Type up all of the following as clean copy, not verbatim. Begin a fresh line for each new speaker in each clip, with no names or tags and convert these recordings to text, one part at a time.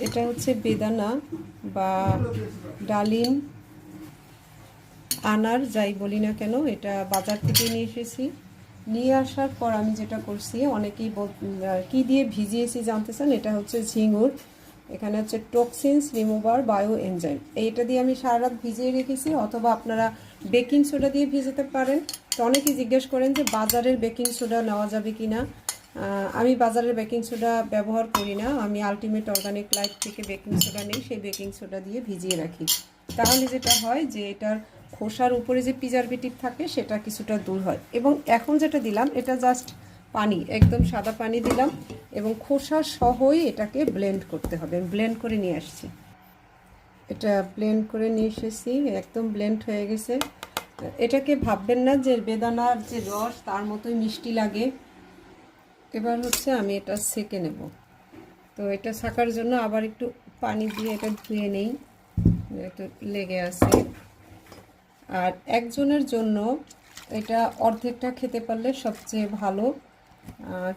এটা হচ্ছে বেদানা বা ডালিম, আনার যাই বলি না কেন, এটা বাজার থেকে নিয়ে এসেছি। নিয়ে আসার পর আমি যেটা করছি, অনেকেই কী দিয়ে ভিজিয়েছি জানতে চান, এটা হচ্ছে ঝিঙুর। এখানে হচ্ছে টক্সিনস রিমুভার বায়ো এনজাইম, এইটা দিয়ে আমি সারা রাত ভিজিয়ে রেখেছি। অথবা আপনারা বেকিং সোডা দিয়ে ভিজাতে পারেন। তো অনেকেই জিজ্ঞেস করেন যে বাজারের বেকিং সোডা নেওয়া যাবে কি না। আমি বাজারের বেকিং সোডা ব্যবহার করি না, আমি আলটিমেট অর্গানিক লাইফ থেকে বেকিং সোডা নিই, সেই বেকিং সোডা দিয়ে ভিজিয়ে রাখি। তাহলে যেটা হয় যে এটার খোসার উপরে যে প্রিজারভেটিভ থাকে সেটা কিছুটা দূর হয়। এবং এখন যেটা দিলাম এটা জাস্ট পানি, একদম সাদা পানি দিলাম এবং খোসা সহই এটাকে ব্লেন্ড করতে হবে। আমি ব্লেন্ড করে নিয়ে আসছি, এটা ব্লেন্ড করে নিয়ে এসেছি, একদম ব্লেন্ড হয়ে গেছে। এটাকে ভাববেন না যে বেদানার যে রস তার মতোই মিষ্টি লাগে। এবার হচ্ছে আমি এটা সেকে নেব। তো এটা ছাকার জন্য আবার একটু পানি দিয়ে এটা ধুয়ে নেই, একটু লেগে আছে। আর একজনের জন্য এটা অর্ধেকটা খেতে পারলে সবচেয়ে ভালো,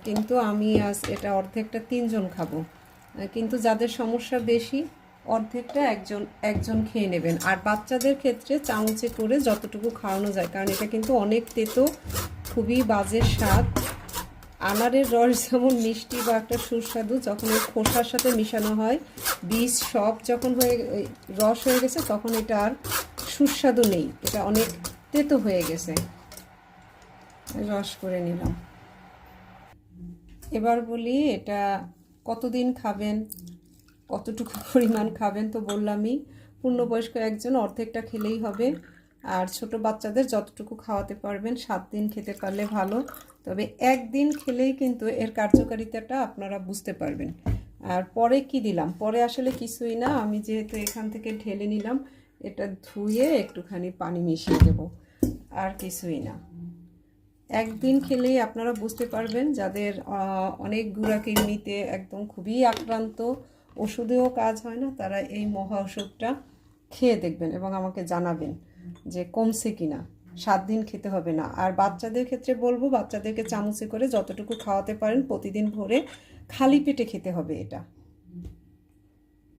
কিন্তু আমি আজ এটা অর্ধেকটা 3 জন খাবো। কিন্তু যাদের সমস্যা বেশি, অর্ধেকটা একজন খেয়ে নেবেন। আর বাচ্চাদের ক্ষেত্রে চামচে করে যতটুকু খাওয়ানো যায়, কারণ এটা কিন্তু অনেক তেতো, খুবই বাজে স্বাদ। আনারের রস যেমন মিষ্টি বা একটা সুস্বাদু, যখন এই খোসার সাথে মিশানো হয়, বীজ সব যখন রস হয়ে গেছে, তখন এটা আর সুস্বাদু নেই, এটা অনেক তেতো হয়ে গেছে। রস করে নিলাম। এবার বলি এটা কতদিন খাবেন, কতটুকু পরিমাণ খাবেন। তো বললামই, পূর্ণবয়স্ক একজন অর্ধেকটা খেলেই হবে। আর ছোট বাচ্চাদের যতটুকু খাওয়াতে পারবেন, 7 দিন খেতে পারলে ভালো। তবে একদিন খেলেই কিন্তু এর কার্যকারিতাটা আপনারা বুঝতে পারবেন। আর পরে কি দিলাম, পরে আসলে কিছুই না, আমি যেহেতু এখান থেকে ঢেলে নিলাম, এটা ধুয়ে একটুখানি পানি মিশিয়ে দেব, আর কিছুই না। একদিন খেলেই আপনারা বুঝতে পারবেন। যাদের অনেক গুঁড়াকিডনিতে একদম খুবই আক্রান্ত, ওষুধেও কাজ হয় না, তারা এই মহা ওষুধটা খেয়ে দেখবেন এবং আমাকে জানাবেন যে কমছে কিনা। 7 দিন খেতে হবে না। আর বাচ্চাদের ক্ষেত্রে বলবো, বাচ্চাদেরকে চামচে করে যতটুকু খাওয়াতে পারেন প্রতিদিন ভোরে খালি পেটে খেতে হবে এটা।